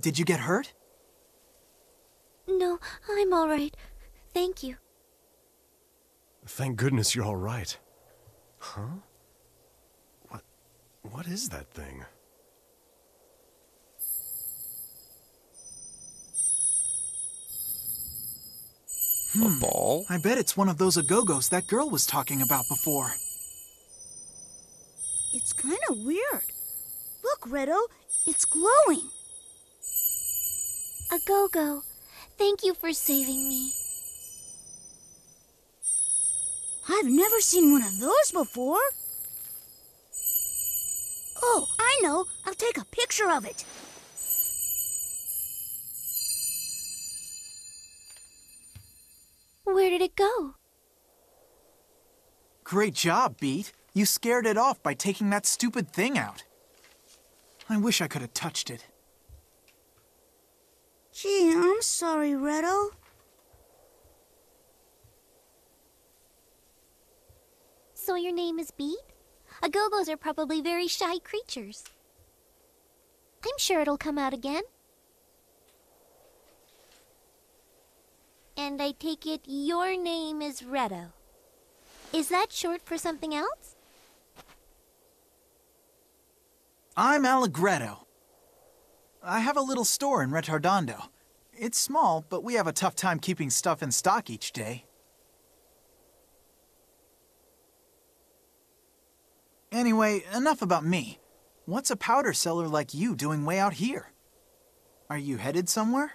Did you get hurt? No, I'm all right. Thank you. Thank goodness you're all right. Huh? What is that thing? A ball? I bet it's one of those agogos that girl was talking about before. It's kind of weird. Look, Redo, it's glowing. A go-go. Thank you for saving me. I've never seen one of those before. Oh, I know. I'll take a picture of it. Where did it go? Great job, Beat. You scared it off by taking that stupid thing out. I wish I could have touched it. Gee, I'm sorry, Redo. So your name is Beat? Agogos are probably very shy creatures. I'm sure it'll come out again. And I take it your name is Redo. Is that short for something else? I'm Allegretto. I have a little store in Retardando. It's small, but we have a tough time keeping stuff in stock each day. Anyway, enough about me. What's a powder seller like you doing way out here? Are you headed somewhere?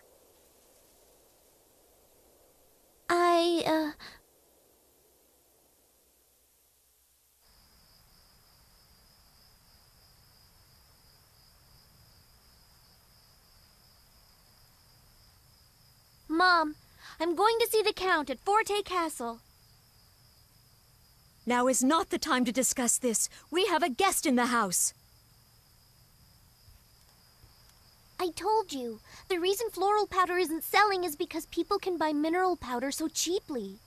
Mom, I'm going to see the Count at Forte Castle. Now is not the time to discuss this. We have a guest in the house. I told you, the reason floral powder isn't selling is because people can buy mineral powder so cheaply.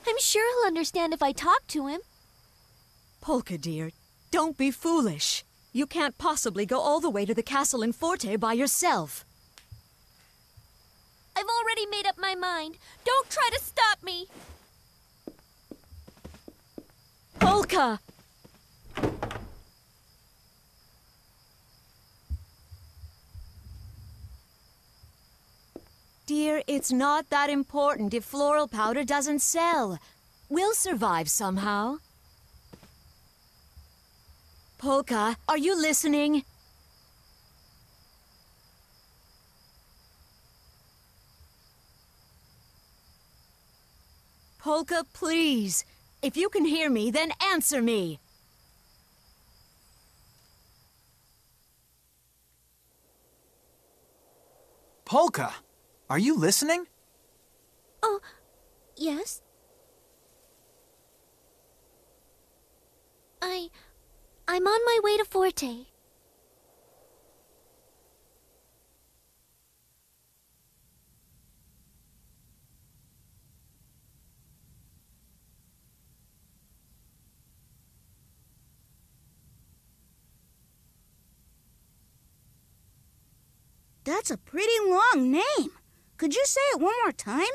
I'm sure he'll understand if I talk to him. Polka, dear, don't be foolish. You can't possibly go all the way to the castle in Forte by yourself. I've already made up my mind. Don't try to stop me. Polka! Dear, it's not that important if floral powder doesn't sell. We'll survive somehow. Polka, are you listening? Polka, please. If you can hear me, then answer me. Polka, are you listening? Oh, yes? I'm on my way to Forte. That's a pretty long name. Could you say it one more time?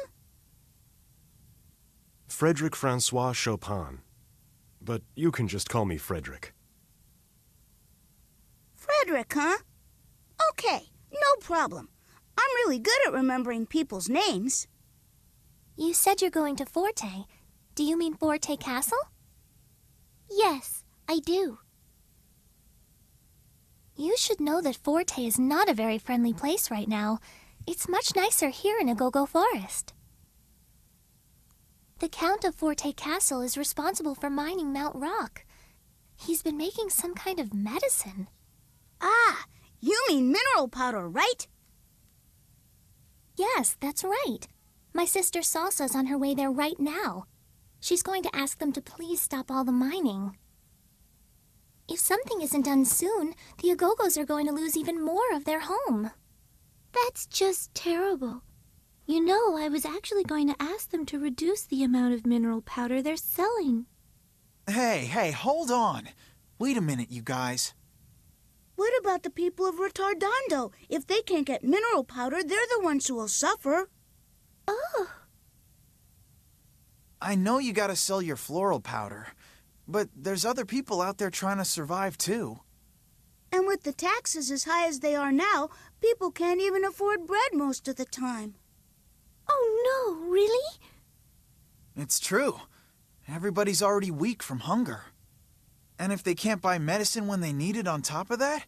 Frederick Francois Chopin. But you can just call me Frederick. Frederick, huh? Okay, no problem. I'm really good at remembering people's names. You said you're going to Forte. Do you mean Forte Castle? Yes, I do. You should know that Forte is not a very friendly place right now. It's much nicer here in Agogo Forest. The Count of Forte Castle is responsible for mining Mount Rock. He's been making some kind of medicine. Ah, you mean mineral powder, right? Yes, that's right. My sister Salsa's on her way there right now. She's going to ask them to please stop all the mining. If something isn't done soon, the Agogos are going to lose even more of their home. That's just terrible. You know, I was actually going to ask them to reduce the amount of mineral powder they're selling. Hey, hold on. Wait a minute, you guys. What about the people of Retardando? If they can't get mineral powder, they're the ones who will suffer. Oh. I know you gotta sell your floral powder, but there's other people out there trying to survive too. And with the taxes as high as they are now, people can't even afford bread most of the time. Oh no, really? It's true. Everybody's already weak from hunger. And if they can't buy medicine when they need it on top of that,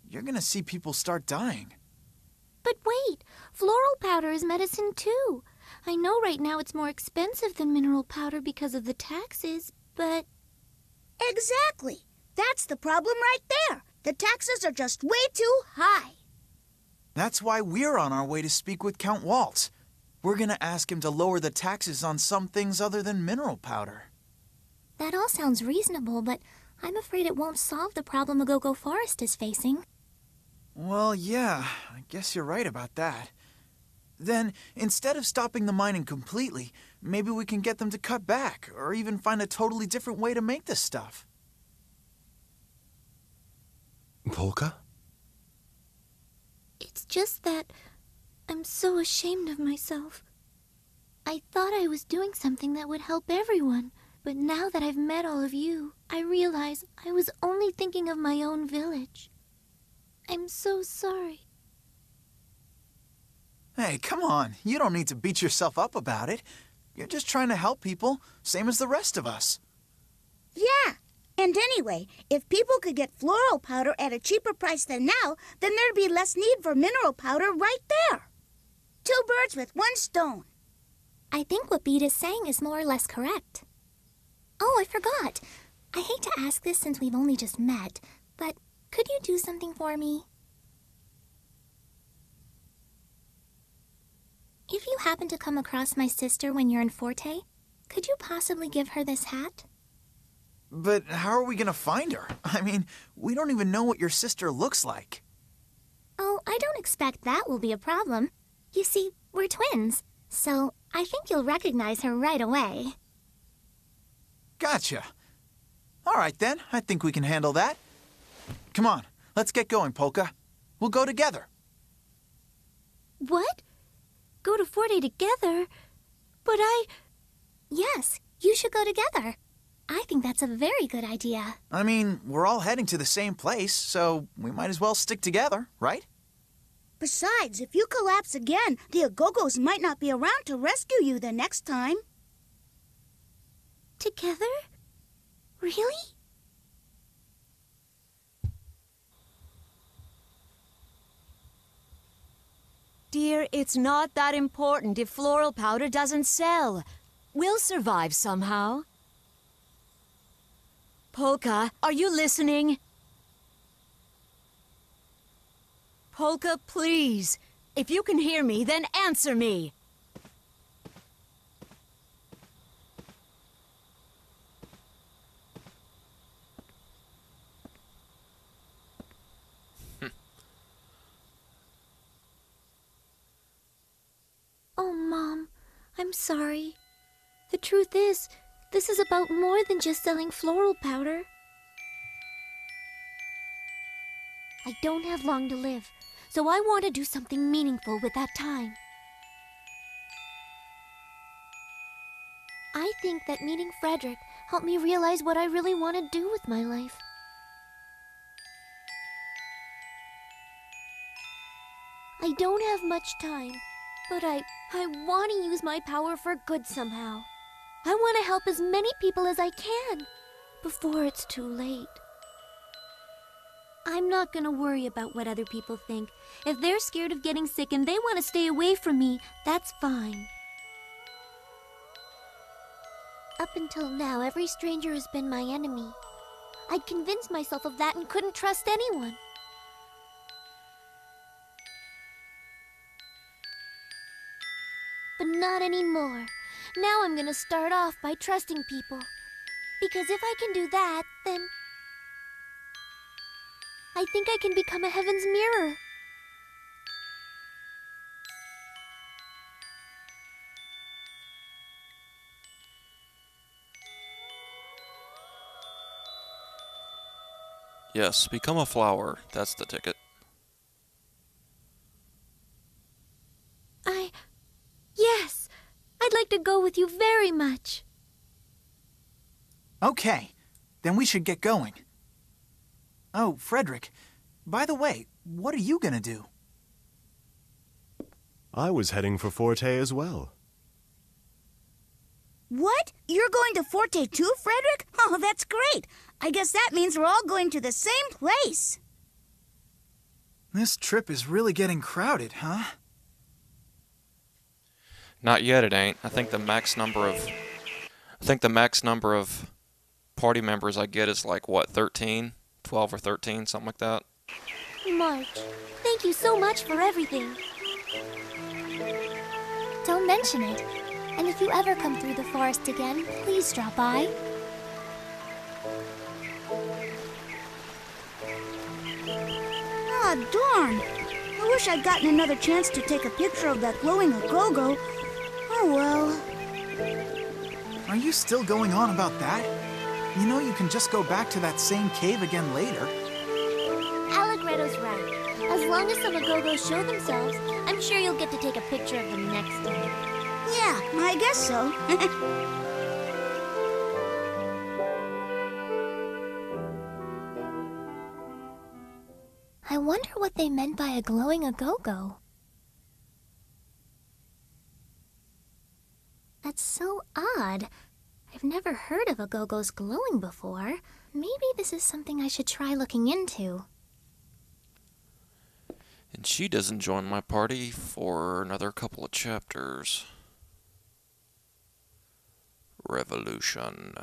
you're gonna see people start dying. But wait, floral powder is medicine too. I know right now it's more expensive than mineral powder because of the taxes, but... Exactly. That's the problem right there. The taxes are just way too high. That's why we're on our way to speak with Count Waltz. We're gonna ask him to lower the taxes on some things other than mineral powder. That all sounds reasonable, but I'm afraid it won't solve the problem Agogo Forest is facing. Well, yeah, I guess you're right about that. Then, instead of stopping the mining completely, maybe we can get them to cut back, or even find a totally different way to make this stuff. Polka? It's just that I'm so ashamed of myself. I thought I was doing something that would help everyone, but now that I've met all of you, I realize I was only thinking of my own village. I'm so sorry. Hey, come on. You don't need to beat yourself up about it. You're just trying to help people, same as the rest of us. Yeah. And anyway, if people could get floral powder at a cheaper price than now, then there'd be less need for mineral powder right there. 2 birds with 1 stone. I think what Beat is saying is more or less correct. Oh, I forgot. I hate to ask this since we've only just met, but could you do something for me? If you happen to come across my sister when you're in Forte, could you possibly give her this hat? But how are we gonna find her? I mean, we don't even know what your sister looks like. Oh, I don't expect that will be a problem. You see, we're twins, so I think you'll recognize her right away. Gotcha. All right then, I think we can handle that. Come on, let's get going, Polka. We'll go together. What? Go to Forte together? But Yes, you should go together. I think that's a very good idea. I mean, we're all heading to the same place, so we might as well stick together, right? Besides, if you collapse again, the Agogos might not be around to rescue you the next time. Together? Really? Dear, it's not that important if floral powder doesn't sell. We'll survive somehow. Polka, are you listening? Polka, please. If you can hear me, then answer me. Oh, Mom, I'm sorry. The truth is, this is about more than just selling floral powder. I don't have long to live, so I want to do something meaningful with that time. I think that meeting Frederick helped me realize what I really want to do with my life. I don't have much time, but I want to use my power for good somehow. I want to help as many people as I can before it's too late. I'm not going to worry about what other people think. If they're scared of getting sick and they want to stay away from me, that's fine. Up until now, every stranger has been my enemy. I'd convinced myself of that and couldn't trust anyone. But not anymore. Now I'm gonna start off by trusting people. Because if I can do that, then I think I can become a heaven's mirror. Yes, become a flower. That's the ticket. Yes, I'd like to go with you very much. Okay, then we should get going. Oh, Frederick, by the way, what are you gonna do? I was heading for Forte as well. What? You're going to Forte too, Frederick? Oh, that's great. I guess that means we're all going to the same place. This trip is really getting crowded, huh? Not yet, it ain't. I think the max number of party members I get is like, what, 13? 12 or 13, something like that. March, thank you so much for everything. Don't mention it. And if you ever come through the forest again, please drop by. Ah, darn. I wish I'd gotten another chance to take a picture of that glowing Agogo. Oh, well. Are you still going on about that? You know you can just go back to that same cave again later. Allegretto's right. As long as some Agogos show themselves, I'm sure you'll get to take a picture of them next time. Yeah, I guess so. I wonder what they meant by a glowing Agogo. That's so odd. I've never heard of Agogos glowing before. Maybe this is something I should try looking into. And she doesn't join my party for another couple of chapters. Revolution.